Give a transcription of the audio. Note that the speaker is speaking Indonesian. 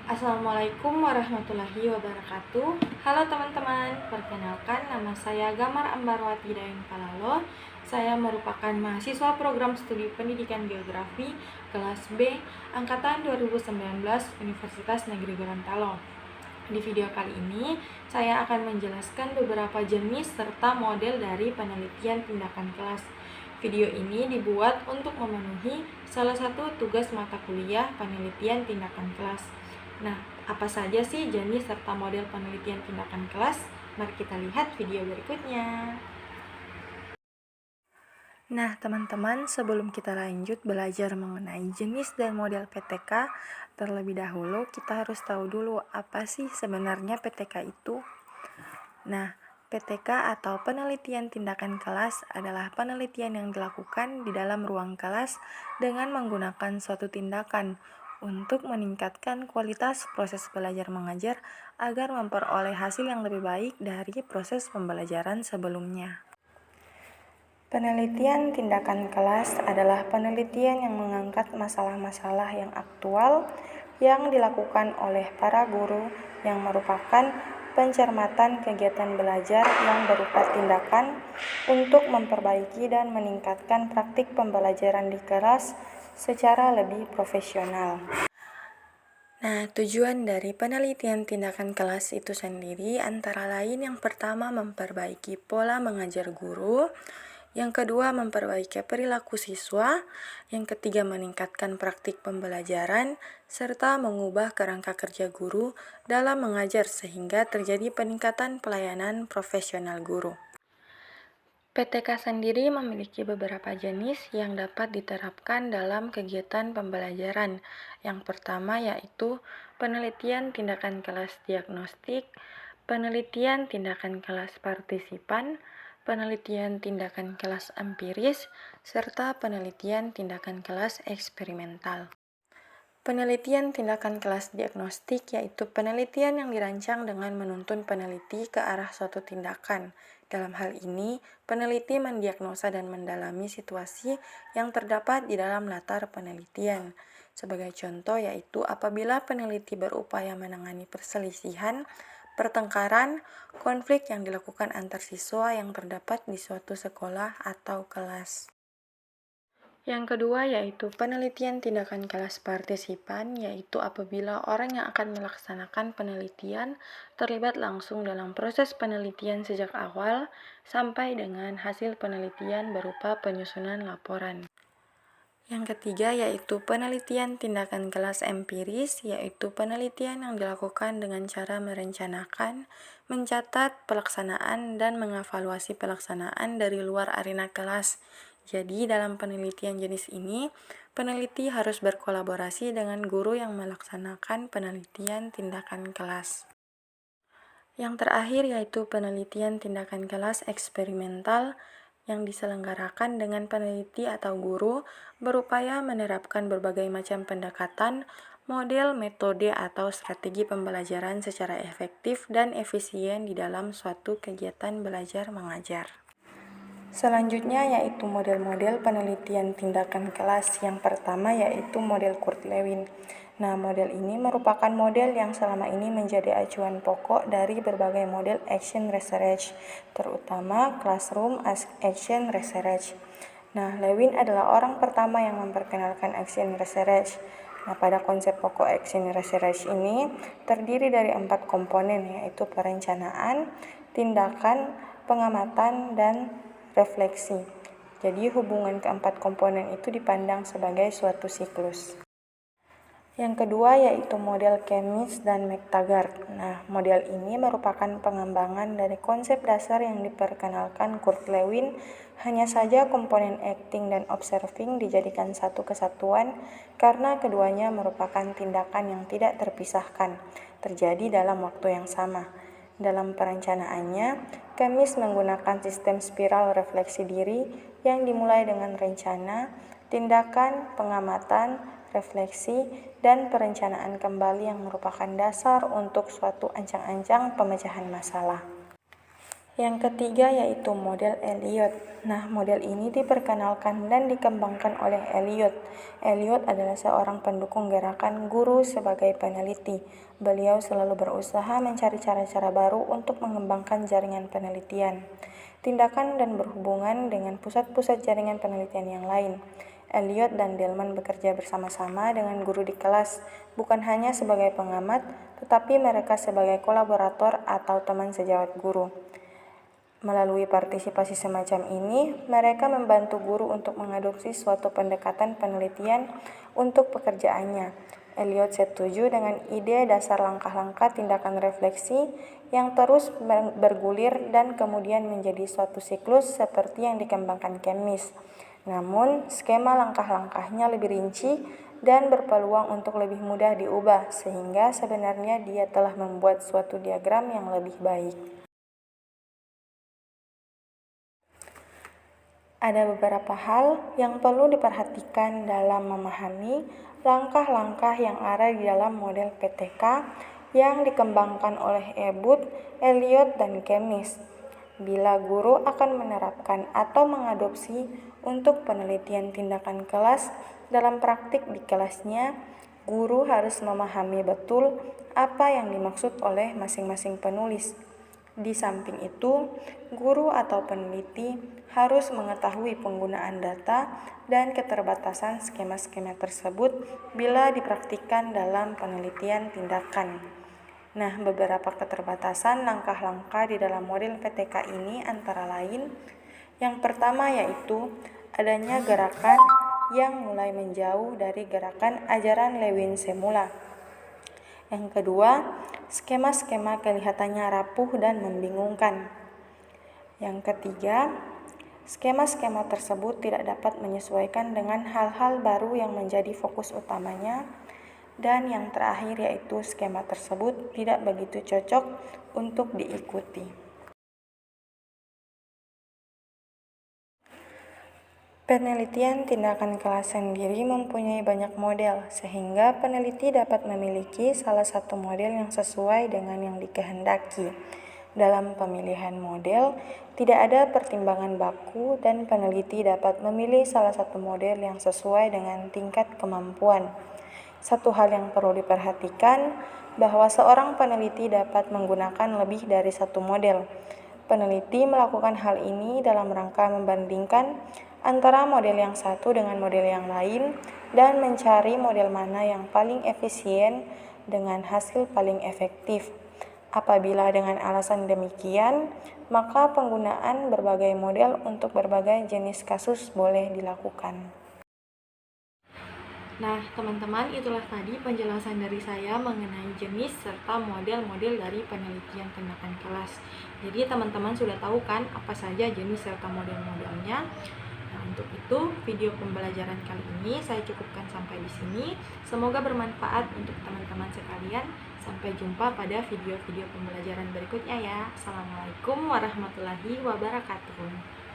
Assalamualaikum warahmatullahi wabarakatuh. Halo teman-teman, perkenalkan nama saya Gamar Ambarwati Daeng Palalo. Saya merupakan mahasiswa program studi pendidikan geografi kelas B angkatan 2019 Universitas Negeri Gorontalo. Di video kali ini, saya akan menjelaskan beberapa jenis serta model dari penelitian tindakan kelas. Video ini dibuat untuk memenuhi salah satu tugas mata kuliah penelitian tindakan kelas. Nah, apa saja sih jenis serta model penelitian tindakan kelas? Mari kita lihat video berikutnya. Nah, teman-teman, sebelum kita lanjut belajar mengenai jenis dan model PTK, terlebih dahulu kita harus tahu dulu apa sih sebenarnya PTK itu. Nah, PTK atau penelitian tindakan kelas adalah penelitian yang dilakukan di dalam ruang kelas dengan menggunakan suatu tindakan untuk meningkatkan kualitas proses belajar mengajar agar memperoleh hasil yang lebih baik dari proses pembelajaran sebelumnya. Penelitian tindakan kelas adalah penelitian yang mengangkat masalah-masalah yang aktual yang dilakukan oleh para guru yang merupakan pencermatan kegiatan belajar yang berupa tindakan untuk memperbaiki dan meningkatkan praktik pembelajaran di kelas secara lebih profesional. Nah, tujuan dari penelitian tindakan kelas itu sendiri antara lain yang pertama memperbaiki pola mengajar guru, yang kedua memperbaiki perilaku siswa, yang ketiga meningkatkan praktik pembelajaran, serta mengubah kerangka kerja guru dalam mengajar sehingga terjadi peningkatan pelayanan profesional guru. PTK sendiri memiliki beberapa jenis yang dapat diterapkan dalam kegiatan pembelajaran. Yang pertama yaitu penelitian tindakan kelas diagnostik, penelitian tindakan kelas partisipan, penelitian tindakan kelas empiris, serta penelitian tindakan kelas eksperimental. Penelitian tindakan kelas diagnostik yaitu penelitian yang dirancang dengan menuntun peneliti ke arah suatu tindakan. Dalam hal ini, peneliti mendiagnosa dan mendalami situasi yang terdapat di dalam latar penelitian. Sebagai contoh yaitu apabila peneliti berupaya menangani perselisihan, pertengkaran, konflik yang dilakukan antar siswa yang terdapat di suatu sekolah atau kelas. Yang kedua yaitu penelitian tindakan kelas partisipan, yaitu apabila orang yang akan melaksanakan penelitian terlibat langsung dalam proses penelitian sejak awal sampai dengan hasil penelitian berupa penyusunan laporan. Yang ketiga yaitu penelitian tindakan kelas empiris, yaitu penelitian yang dilakukan dengan cara merencanakan, mencatat pelaksanaan, dan mengevaluasi pelaksanaan dari luar arena kelas. Jadi, dalam penelitian jenis ini, peneliti harus berkolaborasi dengan guru yang melaksanakan penelitian tindakan kelas. Yang terakhir yaitu penelitian tindakan kelas eksperimental yang diselenggarakan dengan peneliti atau guru berupaya menerapkan berbagai macam pendekatan, model, metode, atau strategi pembelajaran secara efektif dan efisien di dalam suatu kegiatan belajar mengajar. Selanjutnya yaitu model-model penelitian tindakan kelas. Yang pertama yaitu model Kurt-Lewin. Nah, model ini merupakan model yang selama ini menjadi acuan pokok dari berbagai model action research, terutama classroom action research. Nah, Lewin adalah orang pertama yang memperkenalkan action research. Nah, pada konsep pokok action research ini terdiri dari 4 komponen, yaitu perencanaan, tindakan, pengamatan, dan refleksi. Jadi hubungan keempat komponen itu dipandang sebagai suatu siklus. Yang kedua yaitu model Chemist dan McTaggart. Nah, model ini merupakan pengembangan dari konsep dasar yang diperkenalkan Kurt Lewin. Hanya saja komponen acting dan observing dijadikan satu kesatuan karena keduanya merupakan tindakan yang tidak terpisahkan, terjadi dalam waktu yang sama. Dalam perencanaannya, Chemist menggunakan sistem spiral refleksi diri yang dimulai dengan rencana, tindakan, pengamatan, refleksi, dan perencanaan kembali yang merupakan dasar untuk suatu ancang-ancang pemecahan masalah. Yang ketiga yaitu model Elliot. Nah, model ini diperkenalkan dan dikembangkan oleh Elliot. Elliot adalah seorang pendukung gerakan guru sebagai peneliti. Beliau selalu berusaha mencari cara-cara baru untuk mengembangkan jaringan penelitian, tindakan dan berhubungan dengan pusat-pusat jaringan penelitian yang lain. Elliot dan Delman bekerja bersama-sama dengan guru di kelas, bukan hanya sebagai pengamat, tetapi mereka sebagai kolaborator atau teman sejawat guru. Melalui partisipasi semacam ini, mereka membantu guru untuk mengadopsi suatu pendekatan penelitian untuk pekerjaannya. Elliot setuju dengan ide dasar langkah-langkah tindakan refleksi yang terus bergulir dan kemudian menjadi suatu siklus seperti yang dikembangkan Chemist. Namun, skema langkah-langkahnya lebih rinci dan berpeluang untuk lebih mudah diubah, sehingga sebenarnya dia telah membuat suatu diagram yang lebih baik. Ada beberapa hal yang perlu diperhatikan dalam memahami langkah-langkah yang ada di dalam model PTK yang dikembangkan oleh Ebut, Elliot, dan Chemist. Bila guru akan menerapkan atau mengadopsi untuk penelitian tindakan kelas dalam praktik di kelasnya, guru harus memahami betul apa yang dimaksud oleh masing-masing penulis. Di samping itu, guru atau peneliti harus mengetahui penggunaan data dan keterbatasan skema-skema tersebut bila dipraktikkan dalam penelitian tindakan. Nah, beberapa keterbatasan langkah-langkah di dalam model PTK ini antara lain, yang pertama yaitu adanya gerakan yang mulai menjauh dari gerakan ajaran Lewin semula. Yang kedua, skema-skema kelihatannya rapuh dan membingungkan. Yang ketiga, skema-skema tersebut tidak dapat menyesuaikan dengan hal-hal baru yang menjadi fokus utamanya. Dan yang terakhir yaitu skema tersebut tidak begitu cocok untuk diikuti. Penelitian tindakan kelas sendiri mempunyai banyak model, sehingga peneliti dapat memiliki salah satu model yang sesuai dengan yang dikehendaki. Dalam pemilihan model, tidak ada pertimbangan baku dan peneliti dapat memilih salah satu model yang sesuai dengan tingkat kemampuan. Satu hal yang perlu diperhatikan, bahwa seorang peneliti dapat menggunakan lebih dari satu model. Peneliti melakukan hal ini dalam rangka membandingkan antara model yang satu dengan model yang lain dan mencari model mana yang paling efisien dengan hasil paling efektif. Apabila dengan alasan demikian, maka penggunaan berbagai model untuk berbagai jenis kasus boleh dilakukan. Nah, teman-teman, itulah tadi penjelasan dari saya mengenai jenis serta model-model dari penelitian tindakan kelas. Jadi, teman-teman sudah tahu kan apa saja jenis serta model-modelnya. Nah, untuk itu, video pembelajaran kali ini saya cukupkan sampai di sini. Semoga bermanfaat untuk teman-teman sekalian. Sampai jumpa pada video-video pembelajaran berikutnya ya. Assalamualaikum warahmatullahi wabarakatuh.